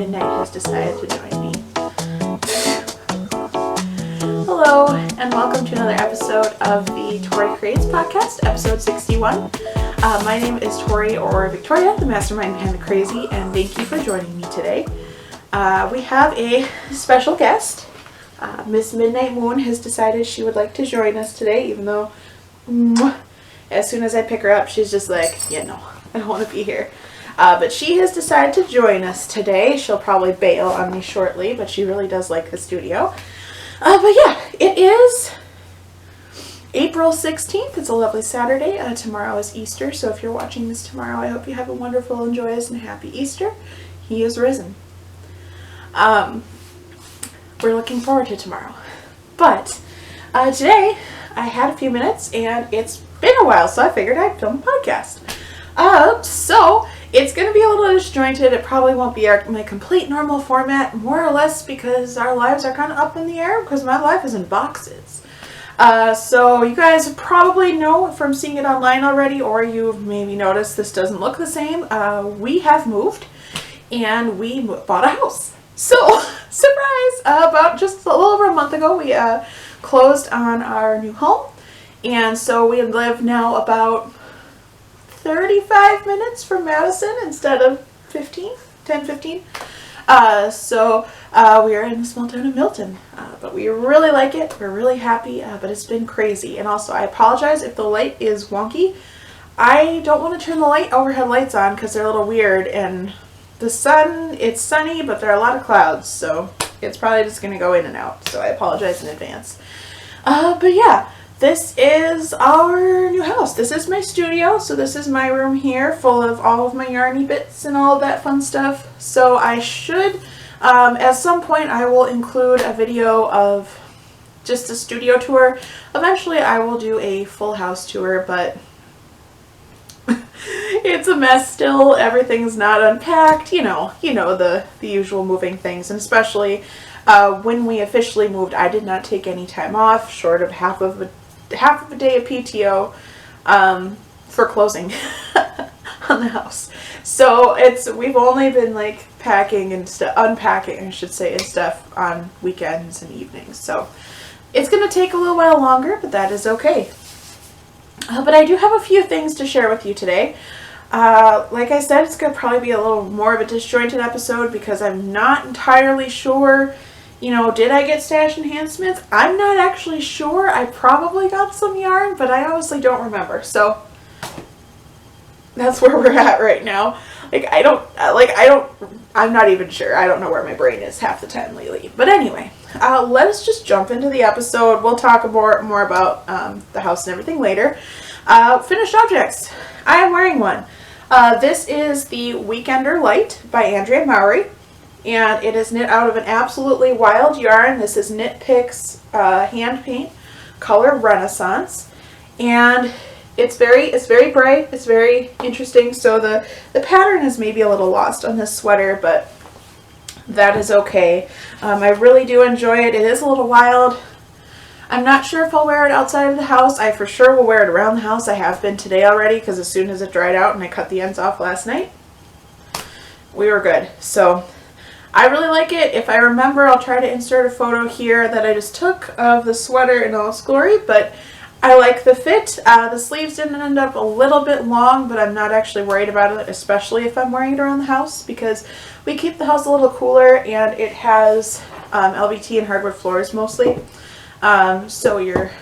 Midnight has decided to join me. Hello, and welcome to another episode of the Tori Creates podcast, episode 61. My name is Tori, or Victoria, the mastermind behind the crazy, and thank you for joining me today. We have a special guest. Miss Midnight Moon has decided she would like to join us today, even though as soon as I pick her up, she's just like, yeah, no, I don't want to be here. But she has decided to join us today. She'll probably bail on me shortly, but she really does like the studio. But yeah, it is April 16th. It's a lovely Saturday. Tomorrow is Easter, so if you're watching this tomorrow, I hope you have a wonderful and joyous and happy Easter. He is risen. We're looking forward to tomorrow. But today, I had a few minutes, and it's been a while, so I figured I'd film a podcast. So it's going to be a little disjointed. It probably won't be my complete normal format, more or less because our lives are kind of up in the air because my life is in boxes. So you guys probably know from seeing it online already, or you've maybe noticed this doesn't look the same. We have moved, and we bought a house. So, surprise! About just a little over a month ago, we closed on our new home. And so we live now about 35 minutes from Madison instead of 10, 15. So we are in the small town of Milton. But we really like it. We're really happy, but it's been crazy. And also, I apologize if the light is wonky. I don't want to turn the overhead lights on because they're a little weird. And the sun, it's sunny, but there are a lot of clouds. So it's probably just going to go in and out. So I apologize in advance. But yeah. This is our new house. This is my studio, so this is my room here full of all of my yarny bits and all of that fun stuff. So I should, at some point I will include a video of just a studio tour. Eventually I will do a full house tour, but it's a mess still. Everything's not unpacked, you know the usual moving things, and especially when we officially moved, I did not take any time off, short of half of a day of PTO for closing on the house. So we've only been like packing and unpacking, I should say, and stuff on weekends and evenings. So it's going to take a little while longer, but that is okay. But I do have a few things to share with you today. Like I said, it's going to probably be a little more of a disjointed episode because I'm not entirely sure. Did I get stash enhancements? I'm not actually sure. I probably got some yarn, but I honestly don't remember. So that's where we're at right now. I'm not even sure. I don't know where my brain is half the time lately. But anyway, let us just jump into the episode. We'll talk more about the house and everything later. Finished objects. I am wearing one. This is the Weekender Light by Andrea Mowry. And it is knit out of an absolutely wild yarn. This is Knit Picks hand paint, color Renaissance, and it's very bright. It's very interesting. So the pattern is maybe a little lost on this sweater, but that is okay. I really do enjoy it. It is a little wild. I'm not sure if I'll wear it outside of the house. I for sure will wear it around the house. I have been today already because as soon as it dried out and I cut the ends off last night, we were good. So I really like it. If I remember, I'll try to insert a photo here that I just took of the sweater in all its glory, but I like the fit. The sleeves didn't end up a little bit long, but I'm not actually worried about it, especially if I'm wearing it around the house, because we keep the house a little cooler, and it has LVT and hardwood floors mostly. So you're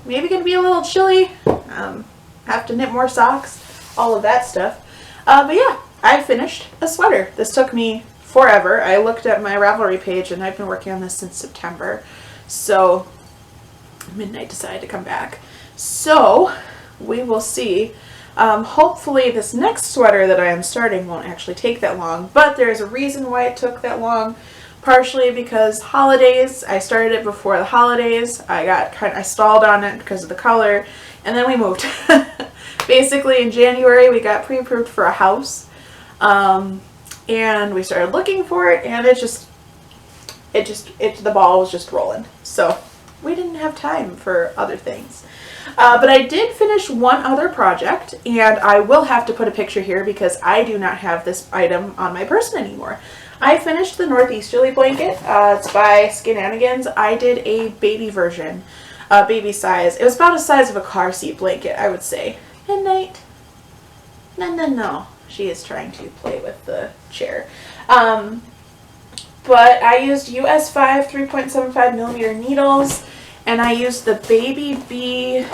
maybe going to be a little chilly, have to knit more socks, all of that stuff. But yeah, I finished a sweater. This took me forever. I looked at my Ravelry page and I've been working on this since September. So Midnight decided to come back. So we will see. Hopefully this next sweater that I am starting won't actually take that long, but there's a reason why it took that long. Partially because holidays. I started it before the holidays. I stalled on it because of the color, and then we moved. Basically in January we got pre-approved for a house. And we started looking for it, and the ball was just rolling. So we didn't have time for other things. But I did finish one other project, and I will have to put a picture here because I do not have this item on my person anymore. I finished the Northeasterly blanket. It's by Skinanigans. I did a baby version, baby size. It was about the size of a car seat blanket, I would say. Midnight. No. She is trying to play with the chair. But I used US 5 3.75 millimeter needles, and I used the Baby Bee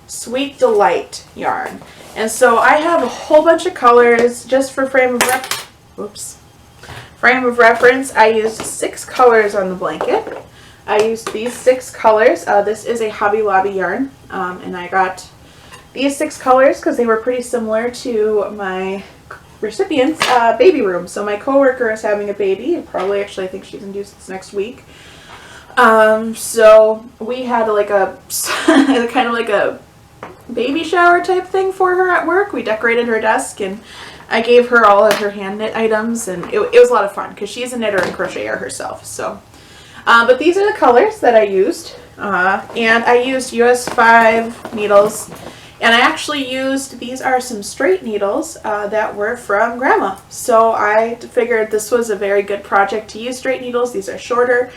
Sweet Delight yarn. And so I have a whole bunch of colors just for frame of reference. I used 6 colors on the blanket. I used these 6 colors. This is a Hobby Lobby yarn, and I got these 6 colors because they were pretty similar to my recipient's baby room. So my coworker is having a baby. Probably, actually, I think she's induced this next week. So we had like a kind of like a baby shower type thing for her at work. We decorated her desk, and I gave her all of her hand knit items, and it was a lot of fun because she's a knitter and crocheter herself. So, but these are the colors that I used, and I used US 5 needles. And I actually used, these are some straight needles that were from Grandma. So I figured this was a very good project to use straight needles. These are shorter,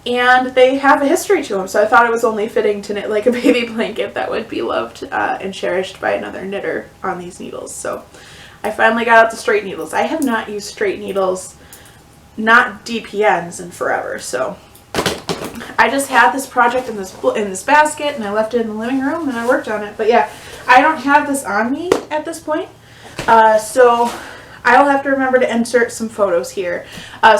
and they have a history to them. So I thought it was only fitting to knit like a baby blanket that would be loved and cherished by another knitter on these needles. So I finally got out the straight needles. I have not used straight needles, not DPNs, in forever. So I just had this project in this basket, and I left it in the living room, and I worked on it. But yeah, I don't have this on me at this point, so I'll have to remember to insert some photos here.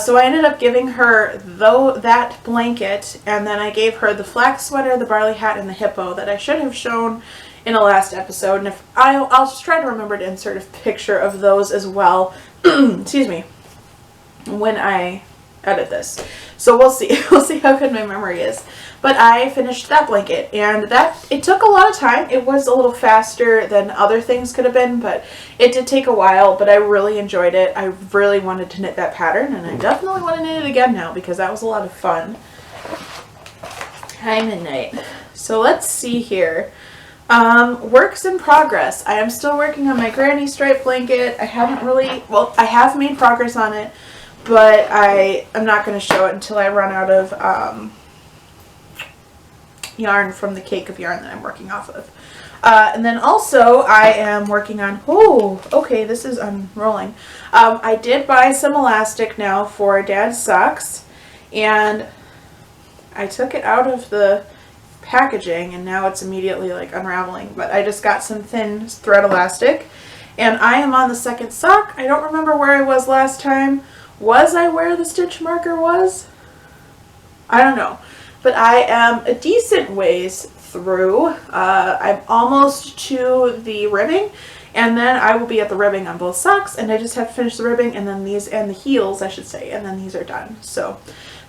So I ended up giving her that blanket, and then I gave her the flax sweater, the barley hat, and the hippo that I should have shown in a last episode. And if I'll just try to remember to insert a picture of those as well. Excuse me, when I edit this. So we'll see. We'll see how good my memory is. But I finished that blanket, and it took a lot of time. It was a little faster than other things could have been, but it did take a while, but I really enjoyed it. I really wanted to knit that pattern, and I definitely want to knit it again now because that was a lot of fun. Hi, Midnight. So let's see here. Works in progress. I am still working on my granny stripe blanket. I have made progress on it, but I'm not going to show it until I run out of yarn from the cake of yarn that I'm working off of. And then also I am working on, this is unrolling. I did buy some elastic now for Dad's socks, and I took it out of the packaging, and now it's immediately like unraveling, but I just got some thin thread elastic, and I am on the second sock. I don't remember where I was last time. Was I where the stitch marker was? I don't know. But I am a decent ways through. I'm almost to the ribbing, and then I will be at the ribbing on both socks, and I just have to finish the ribbing, and then these, and the heels, I should say, and then these are done. So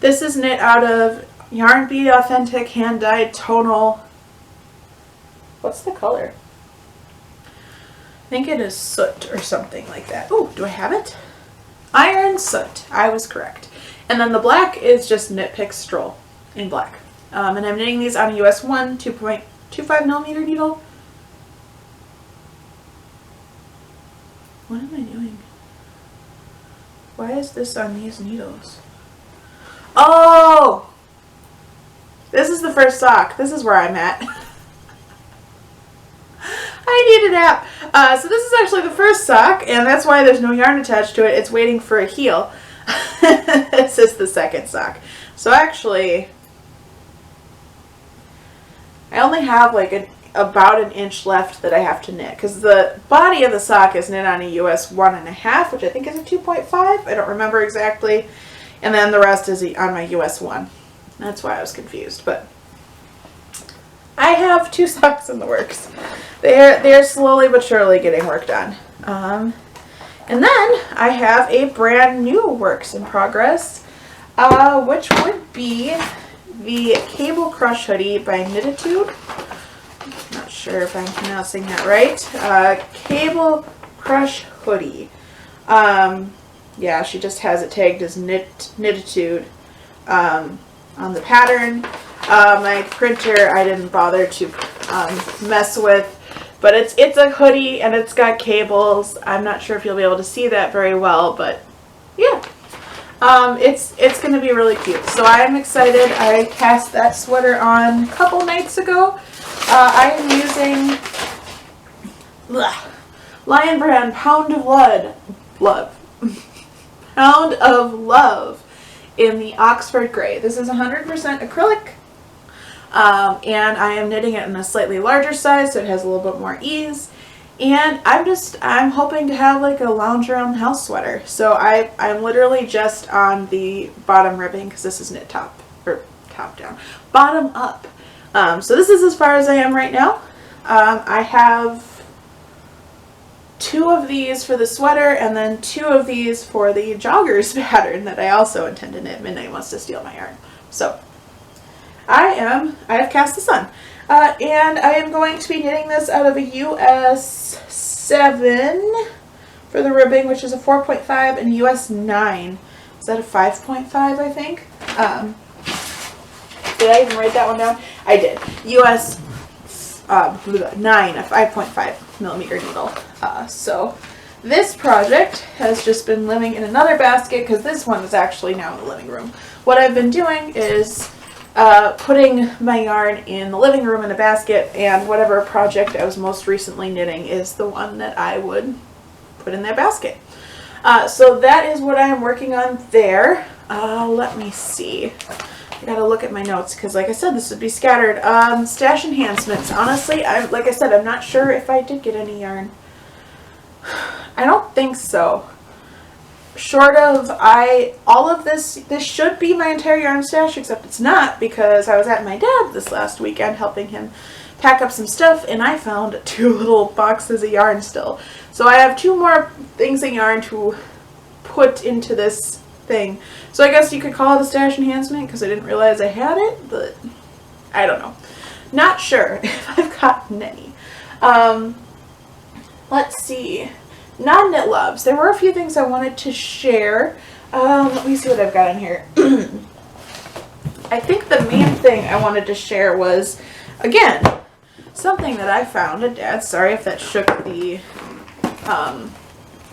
this is knit out of Yarn Bee Authentic Hand Dyed Tonal. What's the color? I think it is soot or something like that. Oh, do I have it? Iron Soot. I was correct. And then the black is just Knit Pick Stroll in black. And I'm knitting these on a US 1 2.25 millimeter needle. What am I doing? Why is this on these needles? Oh! This is the first sock. This is where I'm at. I need a nap. So this is actually the first sock, and that's why there's no yarn attached to it. It's waiting for a heel. This is the second sock. So actually, I only have like about an inch left that I have to knit, because the body of the sock is knit on a US 1.5, which I think is a 2.5. I don't remember exactly. And then the rest is on my US 1. That's why I was confused, but I have 2 socks in the works. They're slowly but surely getting work done. And then I have a brand new works in progress, which would be the Cable Crush Hoodie by Knititude. Not sure if I'm pronouncing that right. Cable Crush Hoodie. Yeah, she just has it tagged as Knititude on the pattern. My printer I didn't bother to mess with, But it's a hoodie and it's got cables. I'm not sure if you'll be able to see that very well, but yeah. It's going to be really cute. So I'm excited. I cast that sweater on a couple nights ago. I am using Lion Brand Pound of Pound of Love in the Oxford Gray. This is 100% acrylic. And I am knitting it in a slightly larger size so it has a little bit more ease. And I'm hoping to have like a lounge around the house sweater. So I'm literally just on the bottom ribbing because this is knit top, or top down, bottom up. So this is as far as I am right now. I have 2 of these for the sweater and then 2 of these for the joggers pattern that I also intend to knit. Midnight wants to steal my yarn. So I have cast this on. And I am going to be knitting this out of a US 7 for the ribbing, which is a 4.5, and a US 9. Is that a 5.5, I think? Did I even write that one down? I did. US 9, a 5.5 millimeter needle. So this project has just been living in another basket because this one is actually now in the living room. What I've been doing is putting my yarn in the living room in a basket, and whatever project I was most recently knitting is the one that I would put in that basket. So that is what I am working on there. Let me see. I gotta look at my notes because, like I said, this would be scattered. Stash enhancements. Honestly, like I said, I'm not sure if I did get any yarn. I don't think so. Short of all of this should be my entire yarn stash, except it's not because I was at my dad's this last weekend helping him pack up some stuff, and I found 2 little boxes of yarn still. So I have 2 more things of yarn to put into this thing. So I guess you could call it a stash enhancement because I didn't realize I had it, but I don't know. Not sure if I've gotten any. Let's see. Non-knit loves. There were a few things I wanted to share. Let me see what I've got in here. I think the main thing I wanted to share was, again, something that I found at Dad's. Sorry if that shook the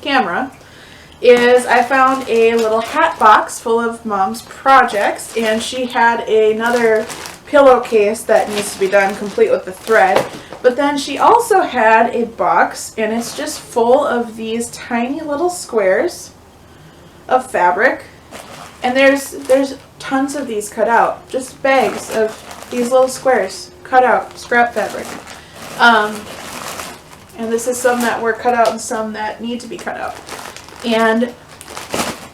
camera. Is I found a little hat box full of Mom's projects, and she had another pillowcase that needs to be done complete with the thread. But then she also had a box, and it's just full of these tiny little squares of fabric. And there's tons of these cut out. Just bags of these little squares cut out, scrap fabric. And this is some that were cut out and some that need to be cut out. And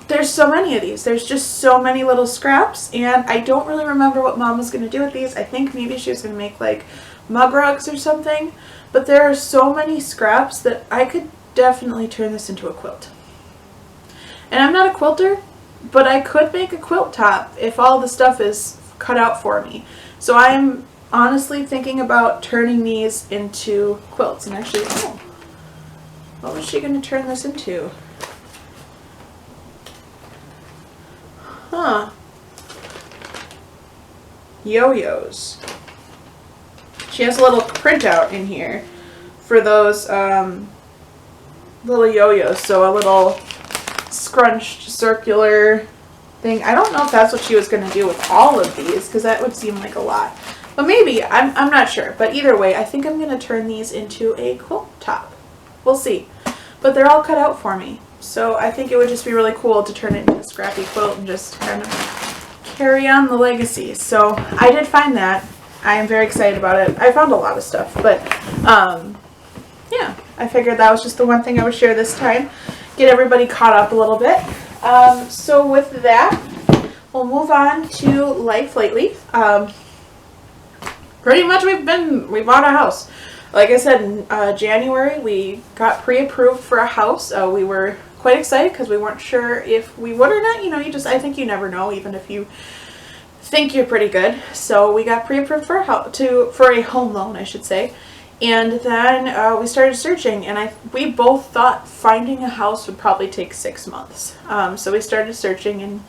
there's so many of these. There's just so many little scraps, and I don't really remember what Mom was going to do with these. I think maybe she was going to make like mug rugs or something, but there are so many scraps that I could definitely turn this into a quilt. And I'm not a quilter, but I could make a quilt top if all the stuff is cut out for me. So I'm honestly thinking about turning these into quilts. And actually, what was she going to turn this into? Huh. Yo-yos. She has a little printout in here for those little yo-yos. So a little scrunched circular thing. I don't know if that's what she was going to do with all of these, because that would seem like a lot. But maybe. I'm not sure. But either way, I think I'm going to turn these into a quilt top. We'll see. But they're all cut out for me. So I think it would just be really cool to turn it into a scrappy quilt and just kind of carry on the legacy. So I did find that. I am very excited about it. I found a lot of stuff, but yeah, I figured that was just the one thing I would share this time. Get everybody caught up a little bit. So with that, we'll move on to life lately. Pretty much we bought a house. Like I said, in January, we got pre-approved for a house. We were quite excited because we weren't sure if we would or not. You know, I think you never know, even if you think you're pretty good. So we got pre-approved for a home loan, I should say. And then we started searching, and we both thought finding a house would probably take 6 months. So we started searching in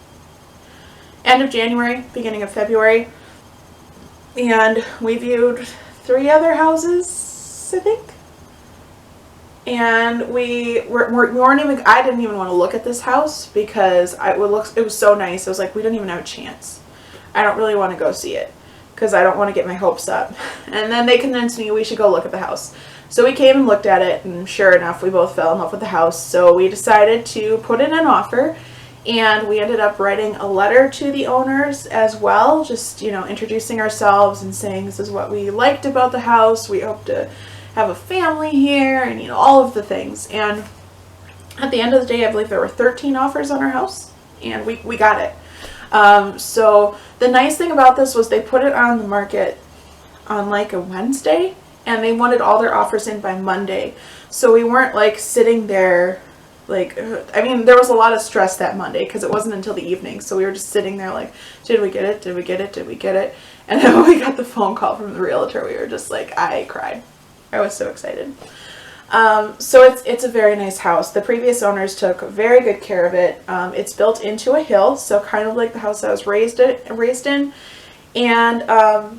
end of January, beginning of February, and we viewed 3 other houses, I think. And we weren't even, I didn't even want to look at this house because it was so nice. I was like, we don't even have a chance. I don't really want to go see it because I don't want to get my hopes up. And then they convinced me we should go look at the house. So we came and looked at it, and sure enough, we both fell in love with the house. So we decided to put in an offer, and we ended up writing a letter to the owners as well, just, introducing ourselves and saying this is what we liked about the house. We hope to have a family here, and, all of the things. And at the end of the day, I believe there were 13 offers on our house, and we got it. So the nice thing about this was they put it on the market on like a Wednesday, and they wanted all their offers in by Monday. So we weren't like sitting there there was a lot of stress that Monday because it wasn't until the evening. So we were just sitting there like, did we get it? Did we get it? Did we get it? And then when we got the phone call from the realtor, we were just like, I cried. I was so excited. So it's a very nice house. The previous owners took very good care of it. It's built into a hill, so kind of like the house I was raised in. And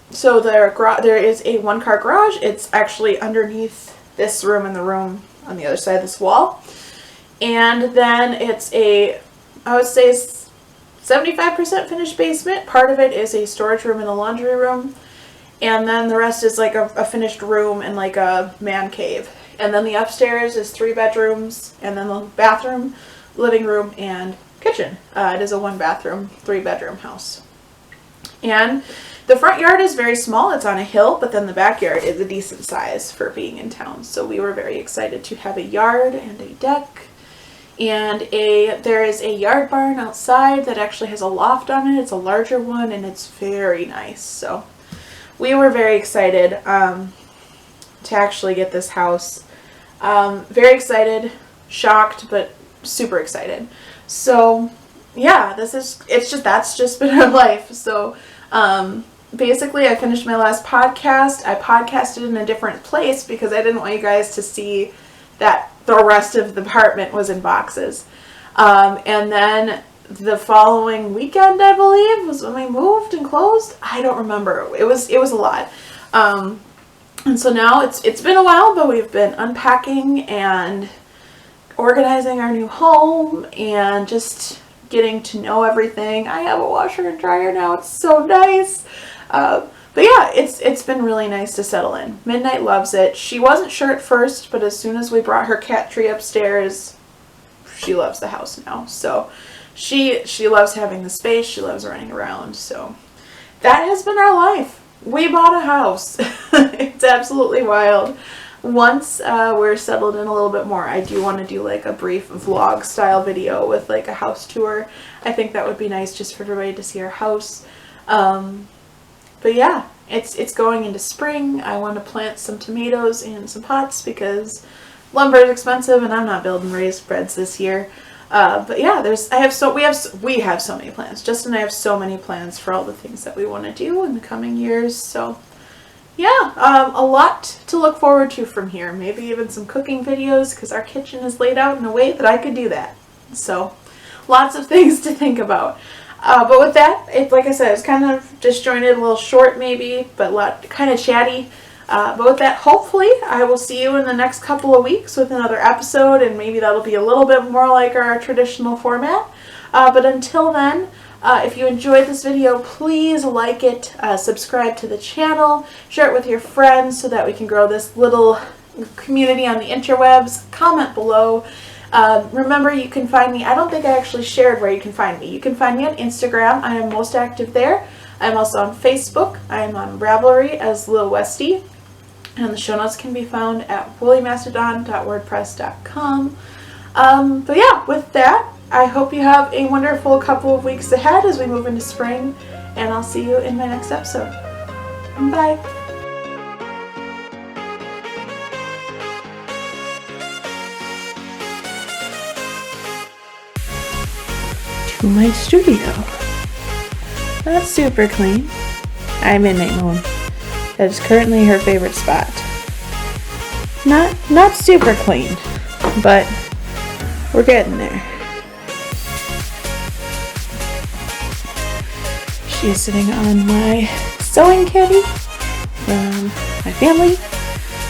so there is a one-car garage. It's actually underneath this room and the room on the other side of this wall. And then it's I would say 75% finished basement. Part of it is a storage room and a laundry room. And then the rest is like a finished room and like a man cave. And then the upstairs is 3 bedrooms, and then the bathroom, living room, and kitchen. It is a 1-bathroom, 3-bedroom house. And the front yard is very small. It's on a hill, but then the backyard is a decent size for being in town. So we were very excited to have a yard and a deck. And there is a yard barn outside that actually has a loft on it. It's a larger one, and it's very nice. So we were very excited to actually get this house. Very excited, shocked, but super excited. So yeah, that's just been our life. So basically I finished my last podcast. I podcasted in a different place because I didn't want you guys to see that the rest of the apartment was in boxes. And then the following weekend, I believe, was when we moved and closed. I don't remember. It was a lot. And so now it's been a while, but we've been unpacking and organizing our new home and just getting to know everything. I have a washer and dryer now. It's so nice. But yeah, it's been really nice to settle in. Midnight loves it. She wasn't sure at first, but as soon as we brought her cat tree upstairs, she loves the house now. So she loves having the space. She loves running around. So that has been our life. We bought a house. It's absolutely wild. Once we're settled in a little bit more, I do want to do like a brief vlog style video with like a house tour. I think that would be nice just for everybody to see our house. But yeah, it's going into spring. I want to plant some tomatoes in some pots because lumber is expensive and I'm not building raised beds this year. But yeah, we have so many plans. Justin and I have so many plans for all the things that we want to do in the coming years. So yeah, a lot to look forward to from here. Maybe even some cooking videos because our kitchen is laid out in a way that I could do that. So lots of things to think about. But with that, like I said, it's kind of disjointed, a little short maybe, but kind of chatty. But with that, hopefully I will see you in the next couple of weeks with another episode, and maybe that'll be a little bit more like our traditional format. But until then, if you enjoyed this video, please like it, subscribe to the channel, share it with your friends so that we can grow this little community on the interwebs. Comment below. Remember, you can find me. I don't think I actually shared where you can find me. You can find me on Instagram. I am most active there. I'm also on Facebook. I am on Ravelry as lilwestie. And the show notes can be found at woolymastodon.wordpress.com. But yeah, with that, I hope you have a wonderful couple of weeks ahead as we move into spring. And I'll see you in my next episode. Bye. To my studio. Not super clean. I'm midnight moon. That is currently her favorite spot. Not super clean, but we're getting there. She is sitting on my sewing caddy from my family.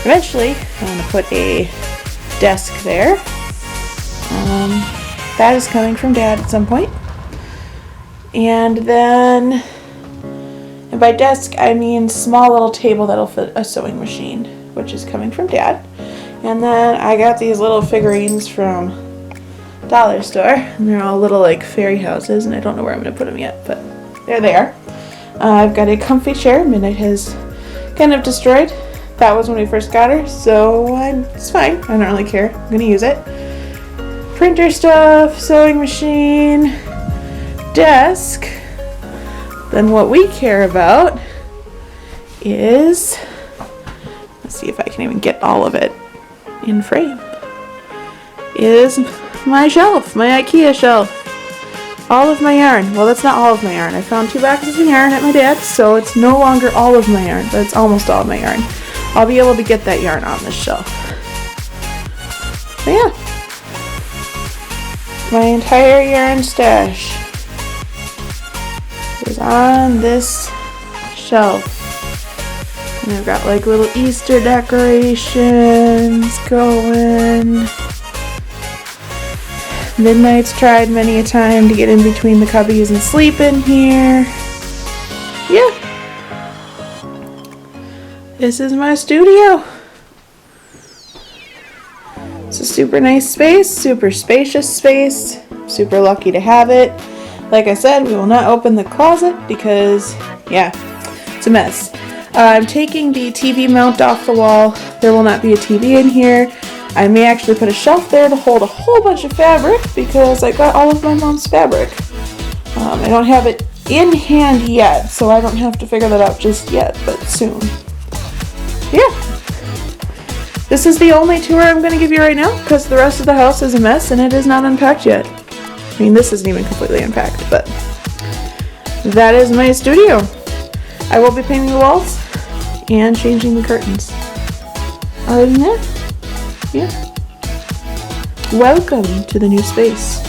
Eventually, I'm going to put a desk there. That is coming from Dad at some point. And then, and by desk I mean small little table that'll fit a sewing machine, which is coming from Dad. And then I got these little figurines from Dollar Store, and they're all little like fairy houses, and I don't know where I'm going to put them yet, but there they are. I've got a comfy chair Midnight has kind of destroyed. That was when we first got her, so it's fine. I don't really care. I'm going to use it. Printer stuff, sewing machine, desk. Then what we care about is, let's see if I can even get all of it in frame, is my shelf, my IKEA shelf. All of my yarn. Well, that's not all of my yarn. I found 2 boxes of yarn at my dad's, so it's no longer all of my yarn, but it's almost all of my yarn. I'll be able to get that yarn on this shelf. So yeah. My entire yarn stash is on this shelf. And I've got like little Easter decorations going. Midnight's tried many a time to get in between the cubbies and sleep in here. Yeah. This is my studio. It's a super nice space, super spacious space. Super lucky to have it. Like I said, we will not open the closet because, yeah, it's a mess. I'm taking the TV mount off the wall. There will not be a TV in here. I may actually put a shelf there to hold a whole bunch of fabric because I got all of my mom's fabric. I don't have it in hand yet, so I don't have to figure that out just yet, but soon. Yeah. This is the only tour I'm going to give you right now because the rest of the house is a mess and it is not unpacked yet. I mean, this isn't even completely unpacked, but that is my studio. I will be painting the walls and changing the curtains. Other than that, yeah. Welcome to the new space.